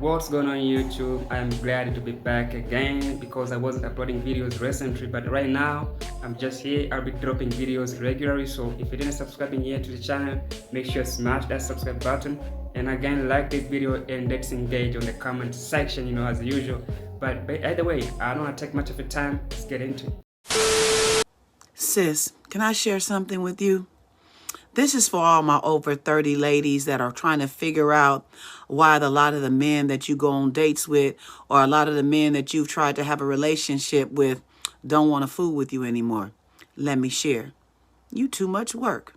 What's going on YouTube? I'm glad to be back again because I wasn't uploading videos recently, but right now I'm just here. I'll be dropping videos regularly, so if you didn't subscribe yet to the channel, make sure to smash that subscribe button, and again, like this video and let's engage on the comment section, as usual. But either way, I don't want to take much of your time. Let's get into it. Sis, can I share something with you? This is for all my over 30 ladies that are trying to figure out why a lot of the men that you go on dates with, or a lot of the men that you've tried to have a relationship with, don't want to fool with you anymore. Let me share. You too much work.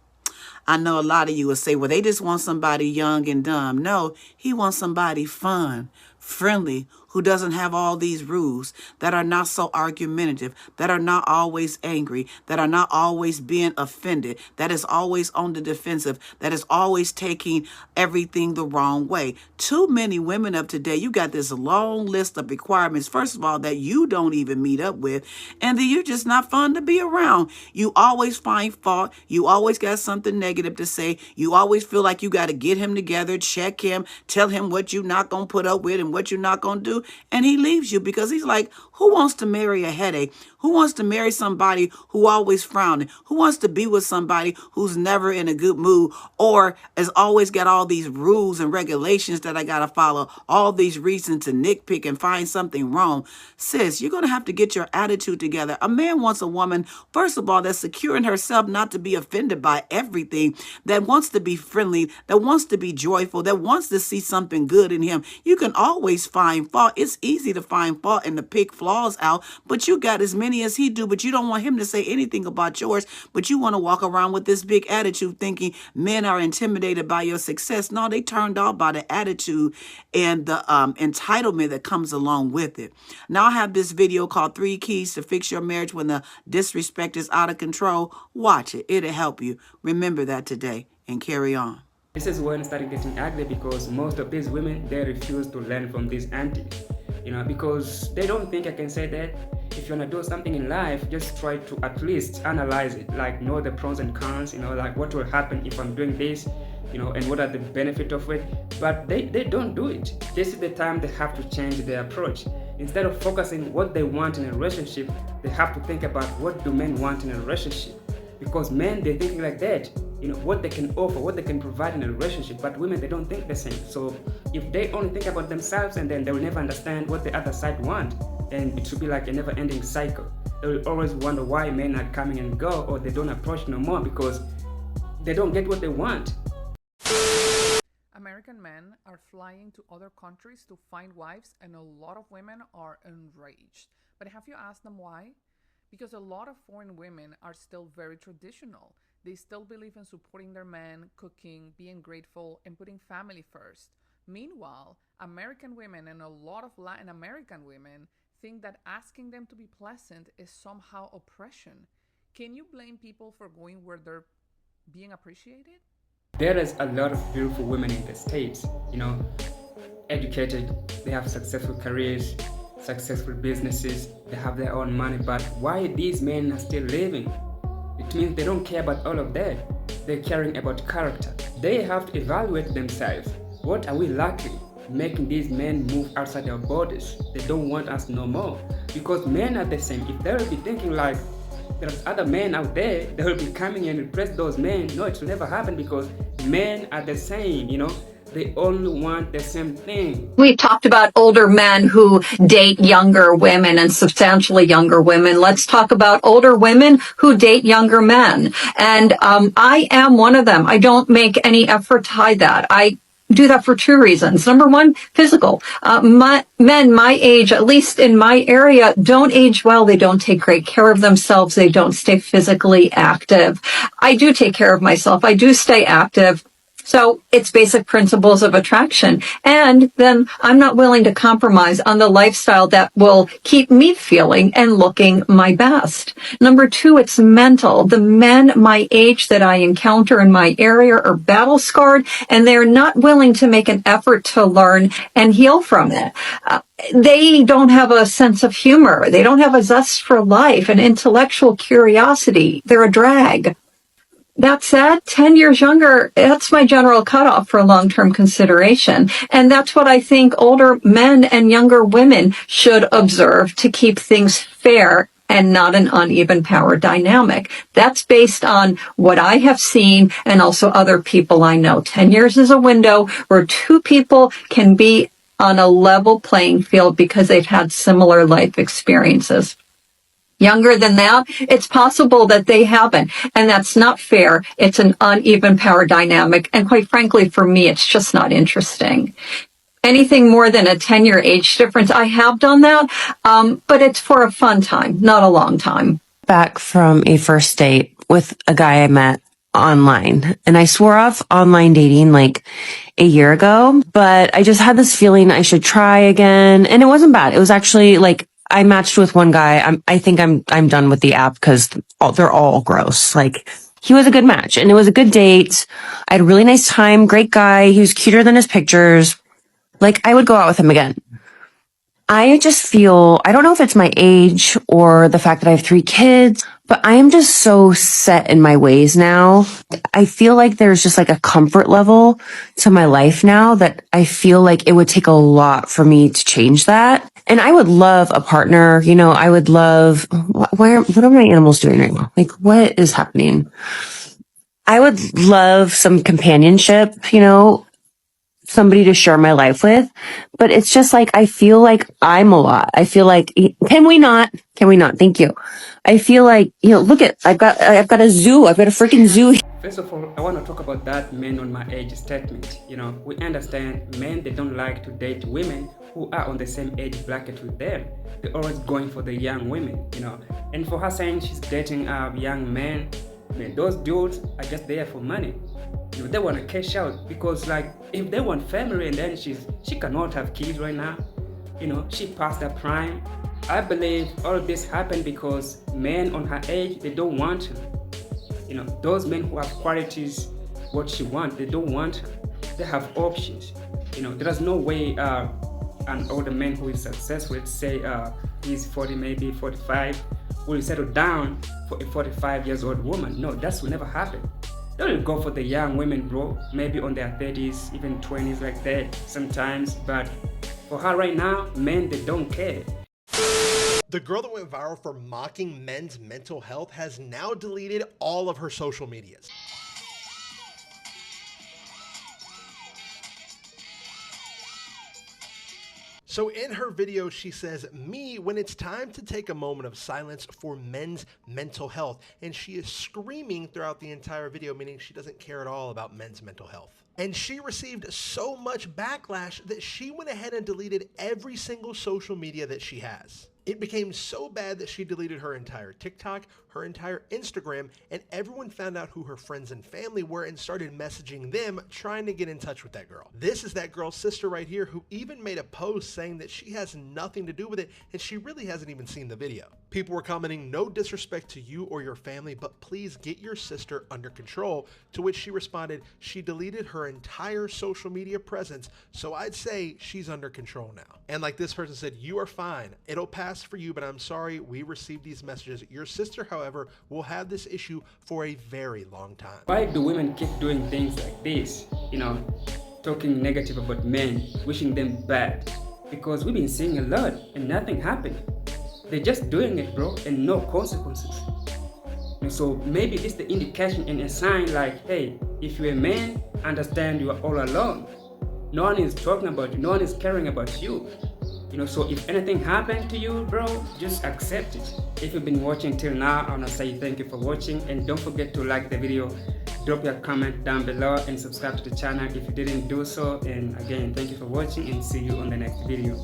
I know a lot of you will say, well, they just want somebody young and dumb. No, he wants somebody fun, friendly, who doesn't have all these rules, that are not so argumentative, that are not always angry, that are not always being offended, that is always on the defensive, that is always taking everything the wrong way. Too many women of today, you got this long list of requirements, first of all, that you don't even meet up with, and then you're just not fun to be around. You always find fault. You always got something negative to say. You always feel like you got to get him together, check him, tell him what you're not going to put up with and what you're not going to do. And he leaves you because he's like, who wants to marry a headache? Who wants to marry somebody who always frowning? Who wants to be with somebody who's never in a good mood or has always got all these rules and regulations that I got to follow, all these reasons to nitpick and find something wrong? Sis, you're going to have to get your attitude together. A man wants a woman, first of all, that's secure in herself, not to be offended by everything, that wants to be friendly, that wants to be joyful, that wants to see something good in him. You can always find fault. It's easy to find fault and to pick flaws out, but you got as many as he do, but you don't want him to say anything about yours, but you want to walk around with this big attitude thinking men are intimidated by your success. No, they turned off by the attitude and the entitlement that comes along with it. Now I have this video called 3 Keys to Fix Your Marriage When the Disrespect is Out of Control. Watch it. It'll help you. Remember that today and carry on. This is when it started getting ugly because most of these women, they refuse to learn from these aunties, because they don't think I can say that. If you want to do something in life, just try to at least analyze it, like know the pros and cons, like what will happen if I'm doing this, and what are the benefits of it. But they don't do it. This is the time they have to change their approach. Instead of focusing what they want in a relationship, they have to think about what do men want in a relationship. Because men, they're thinking like that, what they can offer, what they can provide in a relationship, but women, they don't think the same. So if they only think about themselves, and then they will never understand what the other side want, and it should be like a never-ending cycle. They will always wonder why men are coming and go, or they don't approach no more because they don't get what they want. American men are flying to other countries to find wives, and a lot of women are enraged. But have you asked them why? Because a lot of foreign women are still very traditional. They still believe in supporting their men, cooking, being grateful, and putting family first. Meanwhile, American women and a lot of Latin American women think that asking them to be pleasant is somehow oppression. Can you blame people for going where they're being appreciated? There is a lot of beautiful women in the States, educated, they have successful careers, successful businesses, they have their own money, but why these men are still living? It means they don't care about all of that. They're caring about character. They have to evaluate themselves. What are we lacking? Making these men move outside their borders. They don't want us no more. Because men are the same. If they will be thinking like there's other men out there, they will be coming and replace those men. No, it will never happen because men are the same, They only want the same thing. We talked about older men who date younger women and substantially younger women. Let's talk about older women who date younger men. And I am one of them. I don't make any effort to hide that. I do that for 2 reasons. Number one, physical. Men my age, at least in my area, don't age well. They don't take great care of themselves. They don't stay physically active. I do take care of myself. I do stay active. So it's basic principles of attraction. And then I'm not willing to compromise on the lifestyle that will keep me feeling and looking my best. Number 2, it's mental. The men my age that I encounter in my area are battle scarred, and they're not willing to make an effort to learn and heal from it. They don't have a sense of humor. They don't have a zest for life and intellectual curiosity. They're a drag. That said, 10 years younger, that's my general cutoff for long-term consideration. And that's what I think older men and younger women should observe to keep things fair and not an uneven power dynamic. That's based on what I have seen and also other people I know. 10 years is a window where two people can be on a level playing field because they've had similar life experiences. Younger than that, it's possible that they haven't. And that's not fair. It's an uneven power dynamic. And quite frankly, for me, it's just not interesting. Anything more than a 10-year age difference, I have done that, but it's for a fun time, not a long time. Back from a first date with a guy I met online, and I swore off online dating like a year ago, but I just had this feeling I should try again, and it wasn't bad. It was actually like I matched with one guy. I think I'm done with the app because they're all gross. Like, he was a good match and it was a good date. I had a really nice time. Great guy. He was cuter than his pictures. Like, I would go out with him again. I just feel, I don't know if it's my age or the fact that I have 3 kids, but I am just so set in my ways now. I feel like there's just like a comfort level to my life now that I feel like it would take a lot for me to change that. And I would love a partner, you know, I would love, what are my animals doing right now? Like, what is happening? I would love some companionship, you know, somebody to share my life with, but it's just like, I feel like I'm a lot. I feel like, can we not? Thank you. I feel like, you know, look at, I've got a zoo. I've got a freaking zoo. First of all, I want to talk about that men on my age statement. You know, we understand men, they don't like to date women who are on the same age bracket with them. They're always going for the young women, you know. And for her saying she's dating young men, I mean, those dudes are just there for money. You know, they want to cash out because, like, if they want family and then she cannot have kids right now, you know, she passed her prime. I believe all of this happened because men on her age, they don't want her. You know, those men who have qualities, what she wants, they don't want her. They have options. You know, there is no way an older man who is successful, say he's 40, maybe 45, will settle down for a 45 years old woman. No, that will never happen. They will go for the young women, bro, maybe on their 30s, even 20s, like that sometimes. But for her right now, men, they don't care. The girl that went viral for mocking men's mental health has now deleted all of her social medias. So in her video, she says, "Me when it's time to take a moment of silence for men's mental health." And she is screaming throughout the entire video, meaning she doesn't care at all about men's mental health. And she received so much backlash that she went ahead and deleted every single social media that she has. It became so bad that she deleted her entire TikTok, her entire Instagram, and everyone found out who her friends and family were and started messaging them trying to get in touch with that girl. This is that girl's sister right here, who even made a post saying that she has nothing to do with it and she really hasn't even seen the video. People were commenting, "No disrespect to you or your family, but please get your sister under control," to which she responded, "She deleted her entire social media presence, so I'd say she's under control now." And like this person said, "You are fine. It'll pass for you, but I'm sorry we received these messages. Your sister, however, will have this issue for a very long time." Why do women keep doing things like this? You know, talking negative about men, wishing them bad. Because we've been seeing a lot and nothing happened. They're just doing it, bro, and no consequences. And so maybe this is the indication and a sign like, hey, if you're a man, understand you are all alone. No one is talking about you, no one is caring about you. You know, so if anything happened to you, bro, just accept it. If you've been watching till now, I want to say thank you for watching, and don't forget to like the video, drop your comment down below, and subscribe to the channel if you didn't do so. And again, thank you for watching, and see you on the next video.